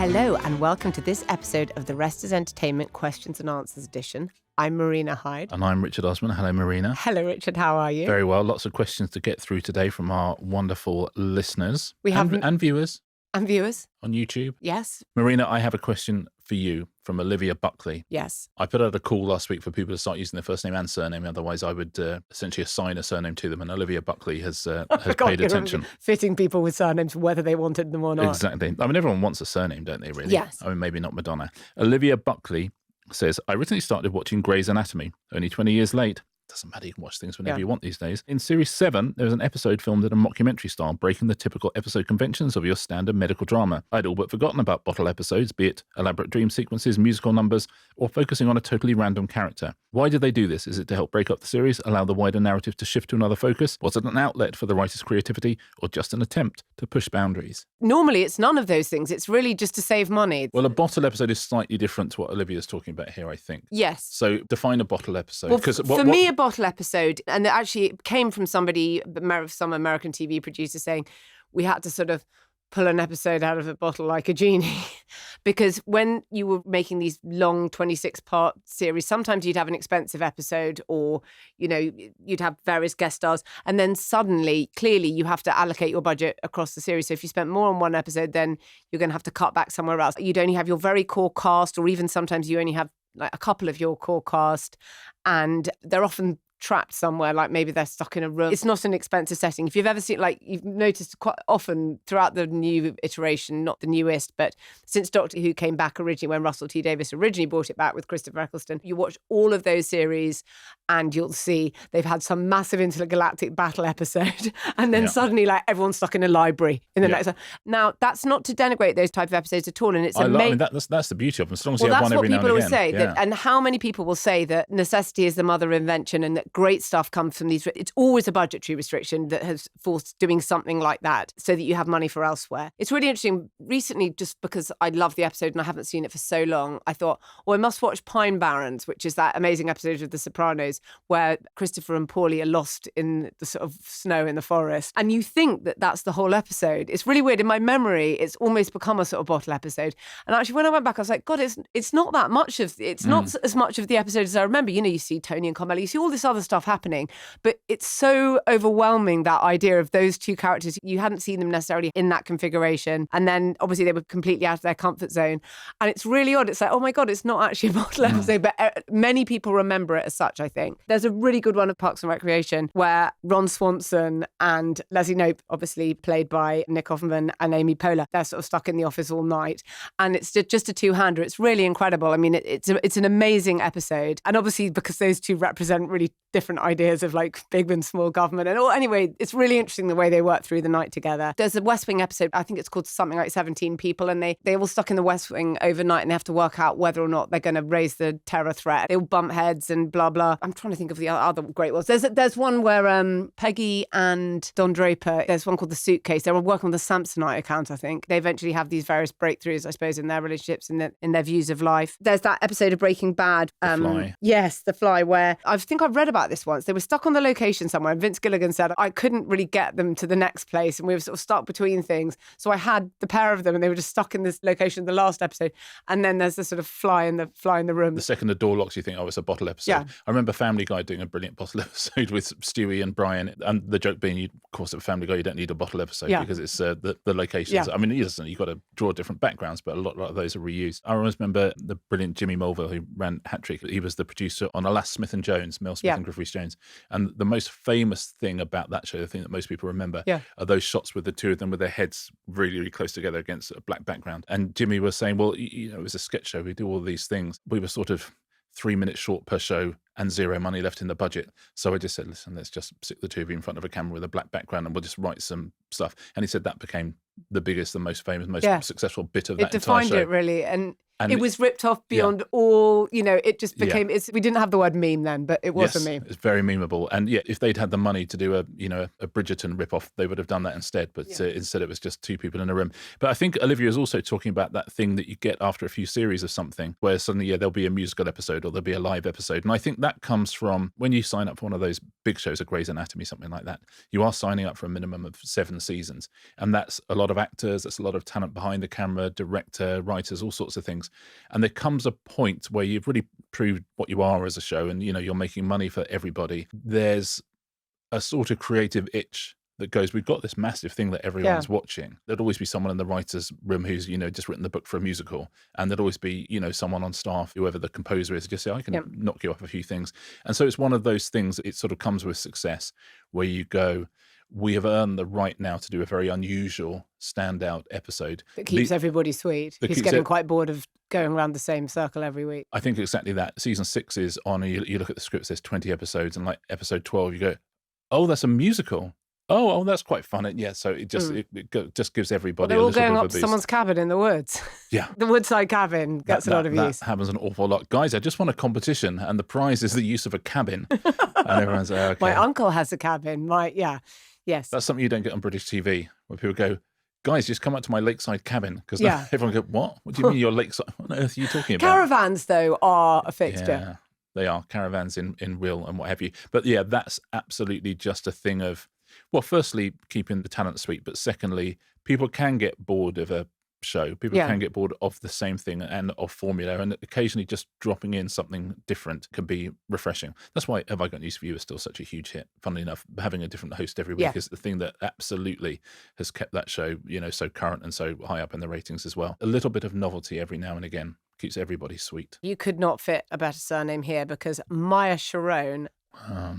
Hello and welcome to this episode of The Rest is Entertainment Questions and Answers Edition. I'm Marina Hyde. And I'm Richard Osman. Hello, Marina. Hello, Richard. How are you? Very well. Lots of questions to get through today from our wonderful listeners and viewers. And viewers. On YouTube. Yes. Marina, I have a question for you from Olivia Buckley. Yes. I put out a call last week for people to start using their first name and surname. Otherwise, I would essentially assign a surname to them. And Olivia Buckley has paid attention. Fitting people with surnames, whether they wanted them or not. Exactly. I mean, everyone wants a surname, don't they, really? Yes. I mean, maybe not Madonna. Olivia Buckley says, I originally started watching Grey's Anatomy, only 20 years late. Doesn't matter, you can watch things whenever you want these days. In Series 7, there was an episode filmed in a mockumentary style, breaking the typical episode conventions of your standard medical drama. I'd all but forgotten about bottle episodes, be it elaborate dream sequences, musical numbers, or focusing on a totally random character. Why did they do this? Is it to help break up the series, allow the wider narrative to shift to another focus? Was it an outlet for the writer's creativity, or just an attempt to push boundaries? Normally, it's none of those things. It's really just to save money. Well, a bottle episode is slightly different to what Olivia's talking about here, I think. Yes. So define a bottle episode. Well, for me, a bottle episode, and actually it came from some American TV producer saying we had to sort of pull an episode out of a bottle like a genie. Because when you were making these long 26-part series, sometimes you'd have an expensive episode or, you know, you'd have various guest stars. And then suddenly, clearly, you have to allocate your budget across the series. So if you spent more on one episode, then you're going to have to cut back somewhere else. You'd only have your very core cast, or even sometimes you only have like a couple of your core cast. And they're often trapped somewhere, like maybe they're stuck in a room. It's not an expensive setting. If you've ever seen, like you've noticed quite often throughout the new iteration, not the newest, but since Doctor Who came back originally, when Russell T Davies originally brought it back with Christopher Eccleston, you watch all of those series and you'll see they've had some massive intergalactic battle episode and then suddenly like everyone's stuck in a library in the next. Now, that's not to denigrate those type of episodes at all. And it's that's the beauty of them, as long as you have one every now and again. Well, that's what people always say. And how many people will say that necessity is the mother of invention and that great stuff comes from these. It's always a budgetary restriction that has forced doing something like that so that you have money for elsewhere. It's really interesting. Recently, just because I love the episode and I haven't seen it for so long, I thought, I must watch Pine Barrens, which is that amazing episode of The Sopranos where Christopher and Paulie are lost in the sort of snow in the forest. And you think that that's the whole episode. It's really weird. In my memory, it's almost become a sort of bottle episode. And actually, when I went back, I was like, God, it's not that much of, it's not as much of the episode as I remember. You know, you see Tony and Carmela, you see all this other stuff happening, but it's so overwhelming, that idea of those two characters. You hadn't seen them necessarily in that configuration. And then obviously they were completely out of their comfort zone. And it's really odd. It's like, oh my God, it's not actually a bottle episode, but many people remember it as such, I think. There's a really good one of Parks and Recreation where Ron Swanson and Leslie Knope, obviously played by Nick Offerman and Amy Poehler, they're sort of stuck in the office all night. And it's just a two-hander. It's really incredible. I mean, it's an amazing episode. And obviously because those two represent really different ideas of like big and small government and all. Anyway, it's really interesting the way they work through the night together. There's a West Wing episode, I think it's called something like 17 People, and they're all stuck in the West Wing overnight and they have to work out whether or not they're going to raise the terror threat. They all bump heads and blah, blah. I'm trying to think of the other great ones. There's one where Peggy and Don Draper, there's one called The Suitcase. They're working on the Samsonite account, I think. They eventually have these various breakthroughs, I suppose, in their relationships, in their views of life. There's that episode of Breaking Bad. The Fly. Yes, The Fly, where I think I've read about this once. They were stuck on the location somewhere and Vince Gilligan said, I couldn't really get them to the next place and we were sort of stuck between things. So I had the pair of them and they were just stuck in this location in the last episode. And then there's the sort of fly in the room. The second the door locks, you think, oh, it's a bottle episode. Yeah. I remember Family Guy doing a brilliant bottle episode with Stewie and Brian. And the joke being, of course, at Family Guy, you don't need a bottle episode because it's the locations. Yeah. I mean, you've got to draw different backgrounds, but a lot of those are reused. I always remember the brilliant Jimmy Mulville, who ran Hat Trick. He was the producer on Alas, Smith and Jones, Mel Smith and Griff Rhys Jones. And the most famous thing about that show, the thing that most people remember, are those shots with the two of them with their heads really, really close together against a black background. And Jimmy was saying, well, you know, it was a sketch show. We do all these things. We were sort of 3 minutes short per show and zero money left in the budget. So I just said, listen, let's just stick the two of you in front of a camera with a black background and we'll just write some stuff. And he said that became the biggest, the most famous, most successful bit of that entire show. It defined it really. And And it was ripped off beyond all, it just became, we didn't have the word meme then, but it was a meme. It's very memeable. And if they'd had the money to do a Bridgerton ripoff, they would have done that instead. But instead it was just two people in a room. But I think Olivia is also talking about that thing that you get after a few series of something where suddenly, there'll be a musical episode or there'll be a live episode. And I think that comes from when you sign up for one of those big shows, a Grey's Anatomy, something like that, you are signing up for a minimum of 7 seasons. And that's a lot of actors, that's a lot of talent behind the camera, director, writers, all sorts of things. And there comes a point where you've really proved what you are as a show and, you're making money for everybody. There's a sort of creative itch that goes, we've got this massive thing that everyone's watching. There'd always be someone in the writer's room who's, just written the book for a musical. And there'd always be, someone on staff, whoever the composer is, just say, I can knock you off a few things. And so it's one of those things, it sort of comes with success where you go, we have earned the right now to do a very unusual standout episode. That keeps everybody sweet. He's getting quite bored of going around the same circle every week. I think exactly that. Season 6 is on, you look at the script, there's 20 episodes, and like episode 12, you go, oh, that's a musical. Oh, that's quite fun. So it just it just gives everybody a little bit of a boost. They're all going up to someone's cabin in the woods. Yeah. The woodside cabin gets a lot of use. That happens an awful lot. Guys, I just won a competition and the prize is the use of a cabin. And everyone's like, okay. My uncle has a cabin. Yes. That's something you don't get on British TV, where people go, guys, just come out to my lakeside cabin. Because everyone go, what? What do you mean you're lakeside? What on earth are you talking about? Caravans, though, are a fixture. Yeah, they are. Caravans in real and what have you. But that's absolutely just a thing of, well, firstly, keeping the talent sweet. But secondly, people can get bored of a show. People can get bored of the same thing and of formula, and occasionally just dropping in something different can be refreshing. That's why Have I Got News for You is still such a huge hit. Funnily enough, having a different host every week is the thing that absolutely has kept that show, so current and so high up in the ratings as well. A little bit of novelty every now and again keeps everybody sweet. You could not fit a better surname here, because Maya Sharon,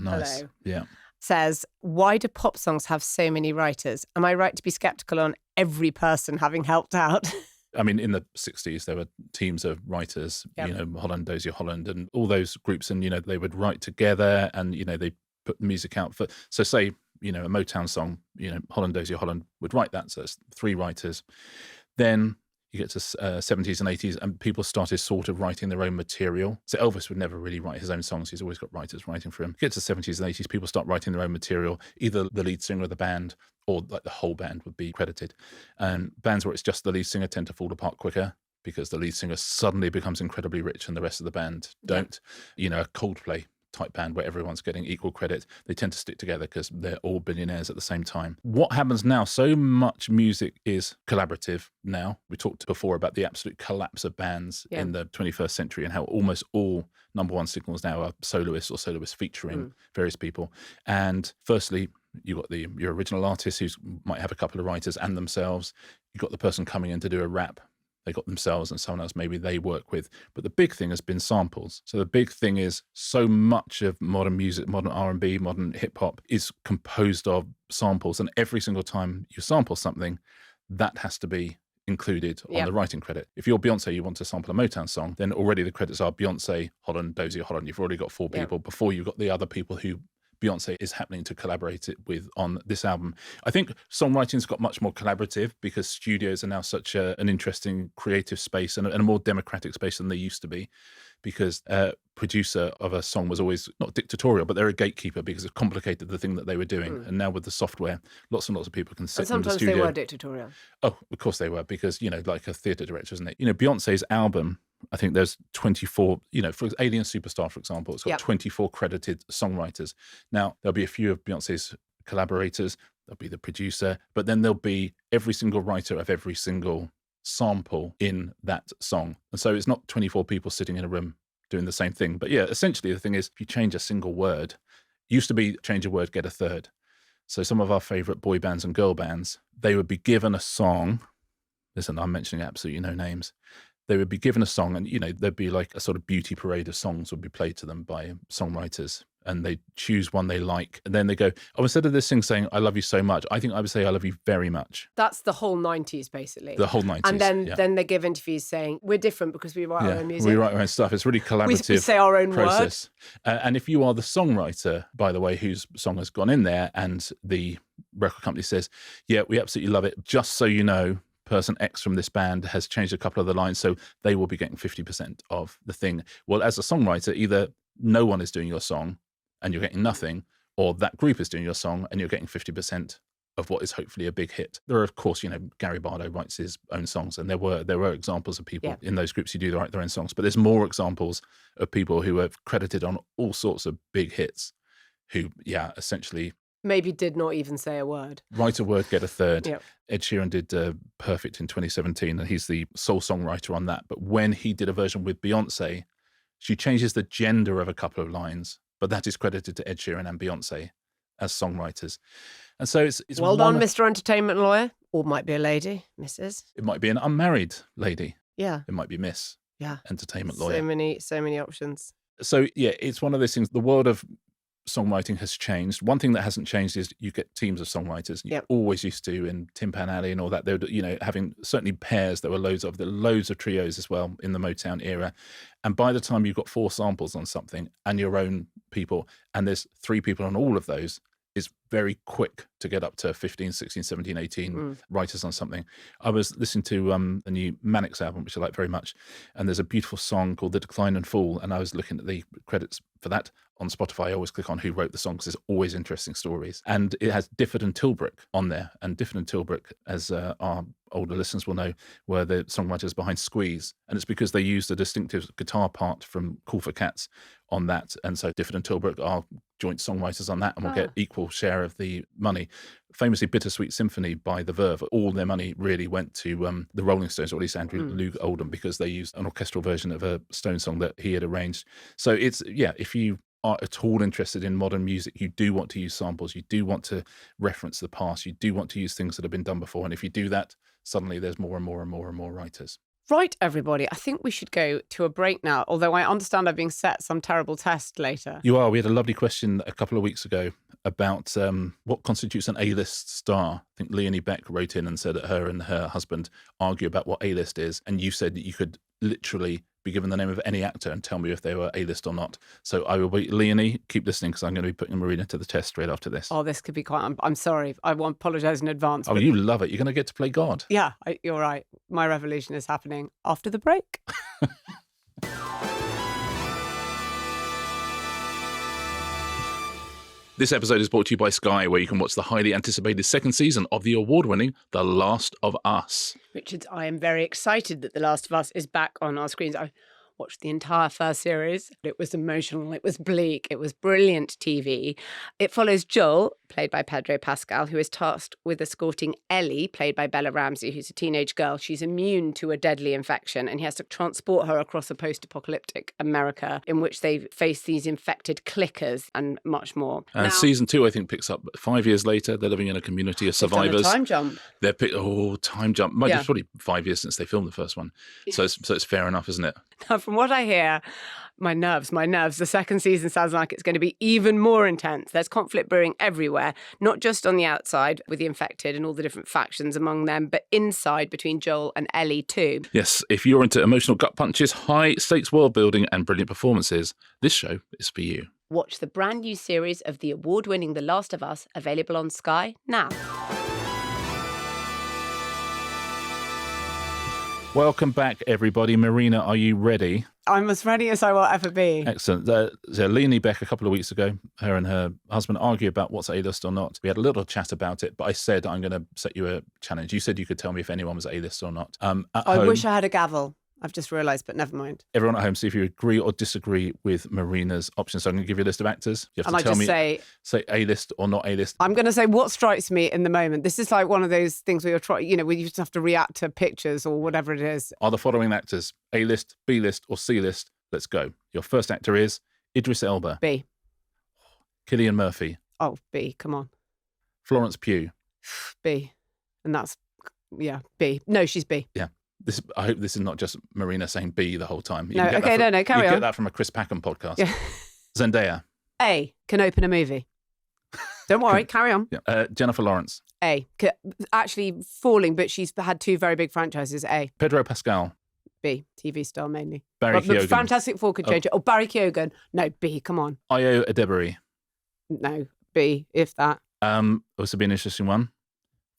nice. Hello, yeah, says, why do pop songs have so many writers? Am I right to be skeptical on every person having helped out? I mean, in the 60s, there were teams of writers, Holland, Dozier Holland, and all those groups, and, they would write together and, they put music out for, so say, a Motown song, Holland, Dozier Holland would write that. So it's 3 writers. Then you get to 70s and 80s, and people started sort of writing their own material. So Elvis would never really write his own songs. He's always got writers writing for him. You get to 70s and 80s, people start writing their own material. Either the lead singer of the band or like the whole band would be credited. And bands where it's just the lead singer tend to fall apart quicker because the lead singer suddenly becomes incredibly rich and the rest of the band don't. A Coldplay type band where everyone's getting equal credit, they tend to stick together because they're all billionaires at the same time. What happens now, so much music is collaborative now. We talked before about the absolute collapse of bands in the 21st century and how almost all number one singles now are soloists or soloists featuring various people. And firstly, you've got your original artist who might have a couple of writers and themselves. You've got the person coming in to do a rap. They got themselves and someone else maybe they work with. But the big thing has been samples. So the big thing is so much of modern music, modern R&B, modern hip hop is composed of samples. And every single time you sample something, that has to be included on the writing credit. If you're Beyonce, you want to sample a Motown song, then already the credits are Beyonce, Holland, Dozier Holland. You've already got 4 people before you've got the other people who Beyonce is happening to collaborate it with on this album. I think songwriting's got much more collaborative because studios are now such an interesting creative space and a more democratic space than they used to be, because a producer of a song was always not dictatorial, but they're a gatekeeper because it complicated the thing that they were doing. And now with the software, lots and lots of people can sit in the studio. And sometimes they were dictatorial. Oh, of course they were, because, like a theatre director, isn't it? Beyonce's album, I think there's 24, for Alien Superstar, for example, it's got 24 credited songwriters. Now, there'll be a few of Beyonce's collaborators, there'll be the producer, but then there'll be every single writer of every single sample in that song. And so it's not 24 people sitting in a room doing the same thing. But essentially the thing is, if you change a single word, used to be change a word, get a third. So some of our favorite boy bands and girl bands, they would be given a song. Listen, I'm mentioning absolutely no names. They would be given a song and, there'd be like a sort of beauty parade of songs would be played to them by songwriters, and they choose one they like. And then they go, instead of this thing saying, I love you so much, I think I would say, I love you very much. That's the whole 90s, basically. The whole 90s. And then they give interviews saying, we're different because we write our own music. We write our own stuff. It's really collaborative. We say our own process. And if you are the songwriter, by the way, whose song has gone in there, and the record company says, yeah, we absolutely love it, just so you know, person X from this band has changed a couple of the lines, so they will be getting 50% of the thing. Well, as a songwriter, either no one is doing your song and you're getting nothing, or that group is doing your song and you're getting 50% of what is hopefully a big hit. There are, of course, Gary Barlow writes his own songs, and there were examples of people in those groups who do write their own songs, but there's more examples of people who are credited on all sorts of big hits who, essentially... maybe did not even say a word. Write a word, get a third. Yep. Ed Sheeran did Perfect in 2017, and he's the sole songwriter on that. But when he did a version with Beyonce, she changes the gender of a couple of lines, but that is credited to Ed Sheeran and Beyonce as songwriters. And so it's well done, Mr. Entertainment Lawyer. Or might be a lady, Mrs. It might be an unmarried lady. Yeah. It might be Miss. Yeah. Entertainment Lawyer. So many options. So, it's one of those things. The world of songwriting has changed. One thing that hasn't changed is you get teams of songwriters. You always used to in Tin Pan Alley and all that. They were, having certainly pairs. There were loads of trios as well in the Motown era. And by the time you've got 4 samples on something and your own people, and there's 3 people on all of those, it's very quick to get up to 15, 16, 17, 18 writers on something. I was listening to the new Mannix album, which I like very much, and there's a beautiful song called The Decline and Fall, and I was looking at the credits for that on Spotify. I always click on who wrote the song because there's always interesting stories. And it has Difford and Tilbrook on there, and Difford and Tilbrook, as our older listeners will know, were the songwriters behind Squeeze, and it's because they used a distinctive guitar part from Call for Cats on that, and so Difford and Tilbrook are joint songwriters on that, and will get equal share of the money. Famously, Bittersweet Symphony by The Verve, all their money really went to the Rolling Stones, or at least Andrew Loog Oldham, because they used an orchestral version of a Stone song that he had arranged. So it's, if you are at all interested in modern music, you do want to use samples, you do want to reference the past, you do want to use things that have been done before, and if you do that, suddenly there's more and more and more and more writers. Right, everybody, I think we should go to a break now, although I understand I'm being set some terrible test later. You are. We had a lovely question a couple of weeks ago about what constitutes an A-list star. I think Leonie Beck wrote in and said that her and her husband argue about what A-list is, and you said that you could literally be given the name of any actor and tell me if they were A-list or not. So I will be, Leonie, keep listening, because I'm going to be putting Marina to the test straight after this. Oh, this could be quite... I'm sorry. I won't apologise in advance. Oh, you love it. You're going to get to play God. Yeah, you're right. My revolution is happening after the break. This episode is brought to you by Sky, where you can watch the highly anticipated second season of the award-winning The Last of Us. Richard, I am very excited that The Last of Us is back on our screens. I watched the entire first series. It was emotional. It was bleak. It was brilliant TV. It follows Joel, played by Pedro Pascal, who is tasked with escorting Ellie, played by Bella Ramsey, who's a teenage girl. She's immune to a deadly infection, and he has to transport her across a post-apocalyptic America in which they face these infected clickers and much more. And season 2, I think, picks up 5 years later. They're living in a community of survivors. Time jump. Time jump. It's probably 5 years since they filmed the first one. So it's fair enough, isn't it? Now, from what I hear, my nerves, the second season sounds like it's going to be even more intense. There's conflict brewing everywhere, not just on the outside with the infected and all the different factions among them, but inside between Joel and Ellie too. Yes, if you're into emotional gut punches, high-stakes world building and brilliant performances, this show is for you. Watch the brand new series of the award-winning The Last of Us, available on Sky now. Welcome back, everybody. Marina, are you ready? I'm as ready as I will ever be. Excellent. Leonie Beck, a couple of weeks ago, her and her husband argue about what's A-list or not. We had a little chat about it, but I said I'm going to set you a challenge. You said you could tell me if anyone was A-list or not. I wish I had a gavel. I've just realised, but never mind. Everyone at home, see if you agree or disagree with Marina's options. So I'm going to give you a list of actors. You have to tell me, say A-list or not A-list. I'm going to say what strikes me in the moment. This is like one of those things where you're trying, where you just have to react to pictures or whatever it is. Are the following actors A-list, B-list or C-list? Let's go. Your first actor is Idris Elba. B. Cillian Murphy. Oh, B. Come on. Florence Pugh. B. And that's, B. No, she's B. Yeah. I hope this is not just Marina saying B the whole time. No, carry on. You get that from a Chris Packham podcast. Yeah. Zendaya. A. Can open a movie. Don't worry, carry on. Yeah. Jennifer Lawrence. A. Actually falling, but she's had 2 very big franchises. A. Pedro Pascal. B. TV star mainly. Barry Keoghan. Fantastic Four could change it. Oh, Barry Keoghan. No, B. Come on. Ayo Edebiri. No, B. If that. This would be an interesting one.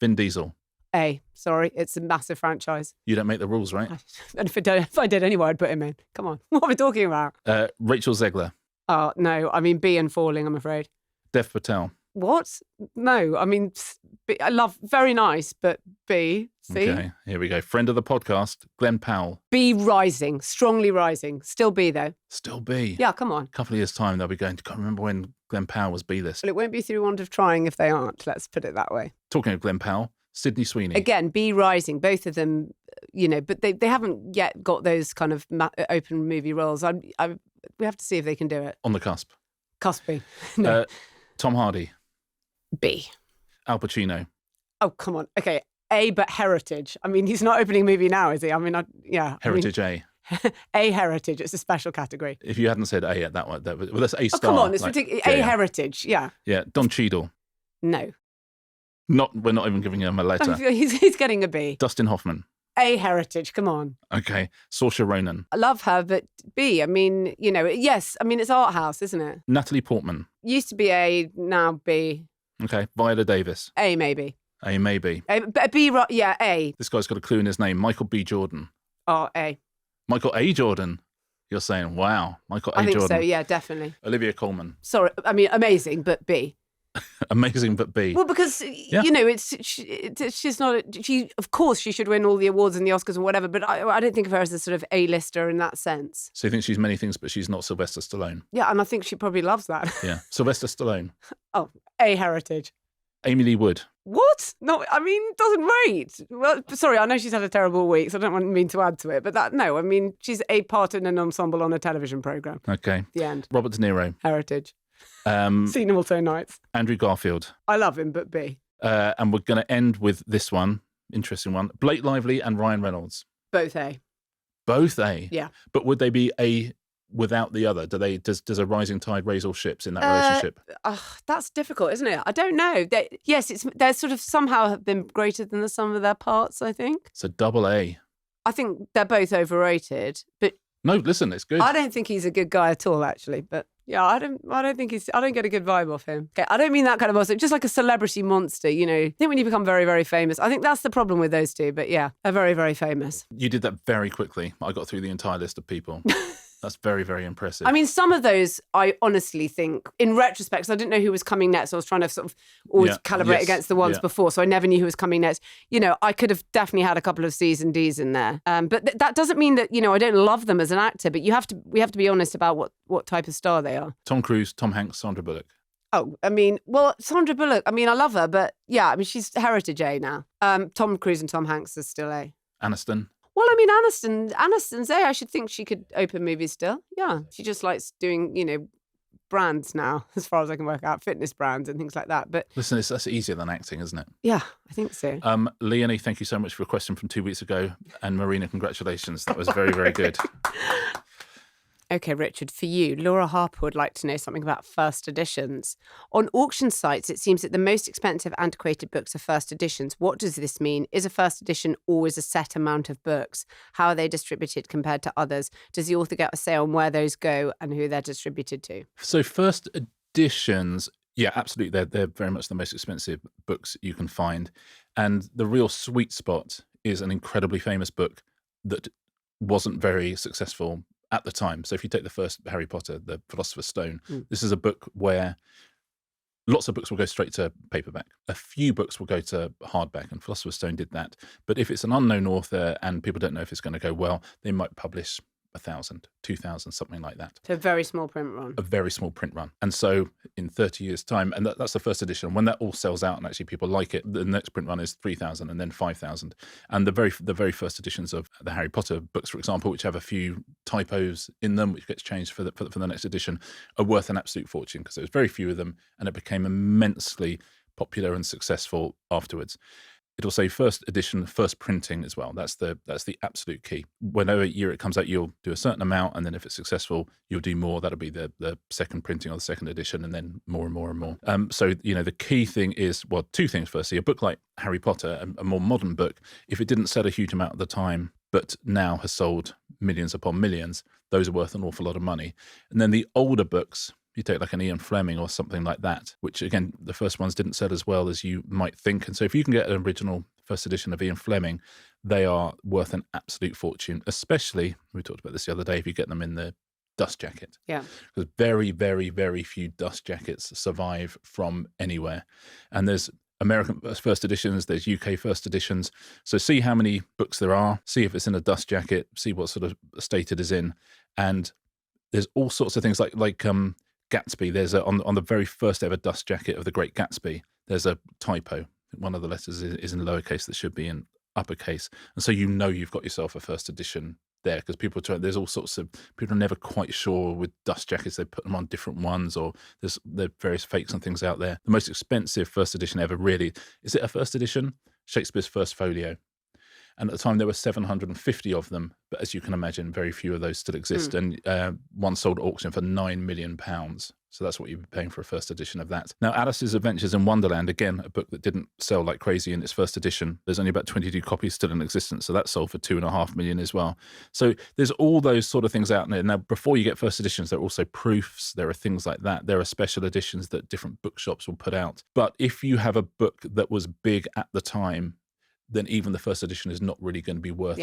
Vin Diesel. A. Sorry, it's a massive franchise. You don't make the rules, right? And if I did anyway, I'd put him in. Come on. What are we talking about? Rachel Zegler. Oh, no. I mean, B and Falling, I'm afraid. Dev Patel. What? No. I mean, B, I love, very nice, but B. See? Okay, here we go. Friend of the podcast, Glenn Powell. B rising. Strongly rising. Still B, though. Still B. Yeah, come on. A couple of years' time, they'll be going, can't remember when Glenn Powell was B-list. Well, it won't be through want of trying if they aren't. Let's put it that way. Talking of Glenn Powell, Sydney Sweeney. Again, B rising, both of them, but they haven't yet got those kind of open movie roles. We have to see if they can do it. On the cusp. Cuspy. No. Tom Hardy. B. Al Pacino. Oh, come on. Okay, A, but heritage. I mean, he's not opening a movie now, is he? I mean, Heritage A. A heritage. It's a special category. If you hadn't said A at that one, that's A star. Oh, come on. It's ridiculous. A heritage, yeah. Yeah, Don Cheadle. No. We're not even giving him a letter. He's getting a B. Dustin Hoffman. A heritage, come on. Okay. Saoirse Ronan. I love her, but B. I mean, yes. I mean, it's art house, isn't it? Natalie Portman. Used to be A, now B. Okay. Viola Davis. A, maybe. A, maybe. B, yeah, A. This guy's got a clue in his name. Michael B. Jordan. Oh, A. Michael A. Jordan. You're saying, wow. Michael A. Jordan. I think so, yeah, definitely. Olivia Colman. Sorry, I mean, amazing, but B. Amazing, but B. Well, because, she's not, of course she should win all the awards and the Oscars and whatever, but I don't think of her as a sort of A-lister in that sense. So you think she's many things, but she's not Sylvester Stallone? Yeah, and I think she probably loves that. Yeah. Sylvester Stallone. Oh, A heritage. Amy Lee Wood. What? No, I mean, doesn't rate. Well, sorry, I know she's had a terrible week, so I don't mean to add to it, but she's a part in an ensemble on a television programme. Okay. The end. Robert De Niro. Heritage. Seen him also nights. Andrew Garfield. I love him, but B. And we're going to end with this one, interesting one. Blake Lively and Ryan Reynolds. Both A. Both A? Yeah. But would they be A without the other? Does a rising tide raise all ships in that relationship? That's difficult, isn't it? I don't know. They're sort of somehow have been greater than the sum of their parts, I think. So double A. I think they're both overrated, but no, listen, it's good. I don't think he's a good guy at all, actually. But yeah, I don't get a good vibe off him. Okay, I don't mean that kind of monster, just like a celebrity monster, I think when you become very, very famous, I think that's the problem with those two. But yeah, they're very, very famous. You did that very quickly. I got through the entire list of people. That's very, very impressive. I mean, some of those, I honestly think, in retrospect, because I didn't know who was coming next, I was trying to sort of always calibrate against the ones before, so I never knew who was coming next. I could have definitely had a couple of C's and D's in there. But that doesn't mean that, I don't love them as an actor, but we have to be honest about what type of star they are. Tom Cruise, Tom Hanks, Sandra Bullock. Oh, I mean, well, Sandra Bullock, I mean, I love her, but yeah, I mean, she's heritage A now. Tom Cruise and Tom Hanks are still A. Aniston. Well, I mean, Aniston's A. I should think she could open movies still. Yeah. She just likes doing, brands now, as far as I can work out, fitness brands and things like that. But listen, that's easier than acting, isn't it? Yeah, I think so. Leonie, thank you so much for a question from 2 weeks ago. And Marina, congratulations. That was very, very good. Okay, Richard, for you, Laura Harper would like to know something about first editions. On auction sites, it seems that the most expensive antiquated books are first editions. What does this mean? Is a first edition always a set amount of books? How are they distributed compared to others? Does the author get a say on where those go and who they're distributed to? So first editions, yeah, absolutely. They're very much the most expensive books you can find. And the real sweet spot is an incredibly famous book that wasn't very successful at the time. So if you take the first Harry Potter, the Philosopher's Stone, this is a book where lots of books will go straight to paperback. A few books will go to hardback, and Philosopher's Stone did that. But if it's an unknown author and people don't know if it's going to go well, they might publish 1,000, 2,000, something like that. So a very small print run. A very small print run. And so in 30 years' time, and that's the first edition, when that all sells out and actually people like it, the next print run is 3,000 and then 5,000. And the very first editions of the Harry Potter books, for example, which have a few typos in them, which gets changed for the next edition, are worth an absolute fortune because there was very few of them and it became immensely popular and successful afterwards. It'll say first edition, first printing as well. That's the absolute key. Whenever year it comes out, you'll do a certain amount, and then if it's successful, you'll do more. That'll be the second printing or the second edition, and then more and more and more. So the key thing is, well, two things. Firstly, a book like Harry Potter, a more modern book, if it didn't sell a huge amount at the time, but now has sold millions upon millions, those are worth an awful lot of money. And then the older books, you take like an Ian Fleming or something like that, which again, the first ones didn't sell as well as you might think. And so if you can get an original first edition of Ian Fleming, they are worth an absolute fortune, especially, we talked about this the other day, if you get them in the dust jacket. Yeah. Because very, very, very few dust jackets survive from anywhere. And there's American first editions, there's UK first editions. So see how many books there are, see if it's in a dust jacket, see what sort of state it is in. And there's all sorts of things like Gatsby. There's on the very first ever dust jacket of The Great Gatsby, there's a typo. One of the letters is in lowercase that should be in uppercase. And so you've got yourself a first edition there, because there's all sorts of, people are never quite sure with dust jackets, they put them on different ones, or there's various fakes and things out there. The most expensive first edition ever, really, is it a first edition? Shakespeare's First Folio. And at the time, there were 750 of them. But as you can imagine, very few of those still exist. And one sold at auction for £9 million. So that's what you'd be paying for a first edition of that. Now, Alice's Adventures in Wonderland, again, a book that didn't sell like crazy in its first edition. There's only about 22 copies still in existence. So that sold for £2.5 million as well. So there's all those sort of things out there. Now, before you get first editions, there are also proofs. There are things like that. There are special editions that different bookshops will put out. But if you have a book that was big at the time, then even the first edition is not really going to be worth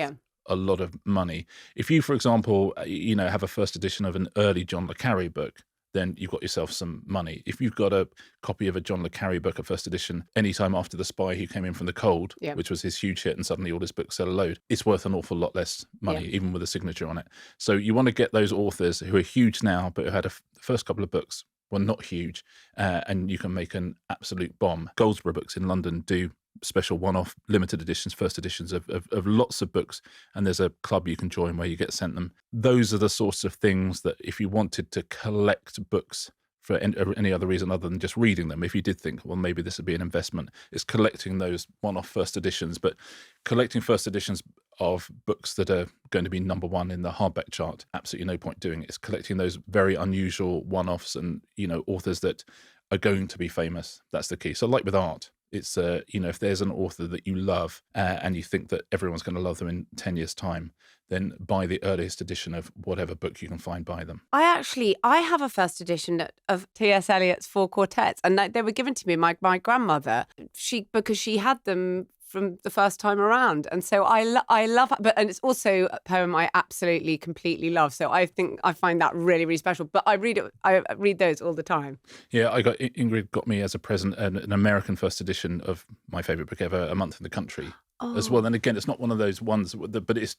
a lot of money. If you, for example, have a first edition of an early John le Carré book, then you've got yourself some money. If you've got a copy of a John le Carré book, a first edition, anytime after The Spy Who Came In From the Cold, which was his huge hit, and suddenly all his books sell a load, it's worth an awful lot less money, even with a signature on it. So you want to get those authors who are huge now, but who had the first couple of books were not huge, and you can make an absolute bomb. Goldsborough Books in London do special one-off limited editions, first editions of lots of books, and there's a club you can join where you get sent them. Those are the sorts of things that if you wanted to collect books for any other reason other than just reading them, if you did think, well, maybe this would be an investment, it's collecting those one-off first editions. But collecting first editions of books that are going to be number one in the hardback chart, absolutely no point doing it. It's collecting those very unusual one-offs and, authors that are going to be famous. That's the key. So like with art, it's, if there's an author that you love and you think that everyone's going to love them in 10 years' time, then buy the earliest edition of whatever book you can find by them. I have a first edition of T.S. Eliot's Four Quartets, and they were given to me by my grandmother, because she had them from the first time around. And so I love it. And it's also a poem I absolutely, completely love. So I think I find that really, really special. But I read those all the time. Yeah, Ingrid got me as a present an American first edition of my favourite book ever, A Month in the Country. As well. And again, it's not one of those ones, but it's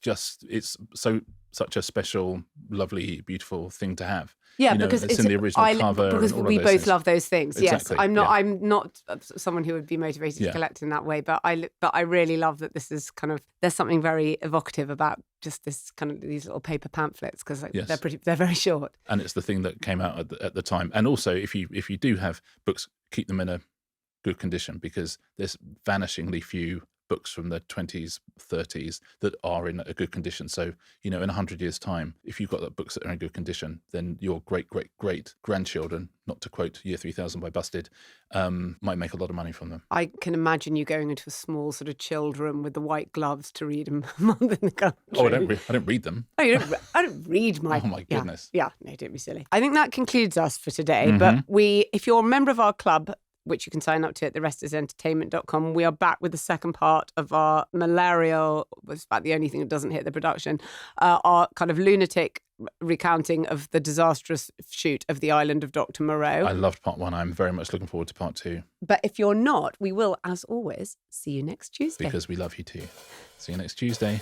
such a special, lovely, beautiful thing to have. Yeah, because it's in the original cover. Because we both love those things. Exactly. Yes, I'm not someone who would be motivated to collect in that way, but I really love that this is kind of, there's something very evocative about just this kind of these little paper pamphlets, because they're very short. And it's the thing that came out at the time. And also, if you do have books, keep them in a good condition, because there's vanishingly few books from the 20s, 30s that are in a good condition. So, in 100 years' time, if you've got books that are in good condition, then your great-great-great-grandchildren, not to quote Year 3000 by Busted, might make a lot of money from them. I can imagine you going into a small sort of chilled room with the white gloves to read A Month in the Country. Oh, I don't read them. Oh, you don't? I don't read my... Oh, my goodness. Yeah, no, don't be silly. I think that concludes us for today. But if you're a member of our club, which you can sign up to at therestersentertainment.com. We are back with the second part of our malarial, was about the only thing that doesn't hit the production, our kind of lunatic recounting of the disastrous shoot of The Island of Dr. Moreau. I loved part one. I'm very much looking forward to part two. But if you're not, we will, as always, see you next Tuesday. Because we love you too. See you next Tuesday.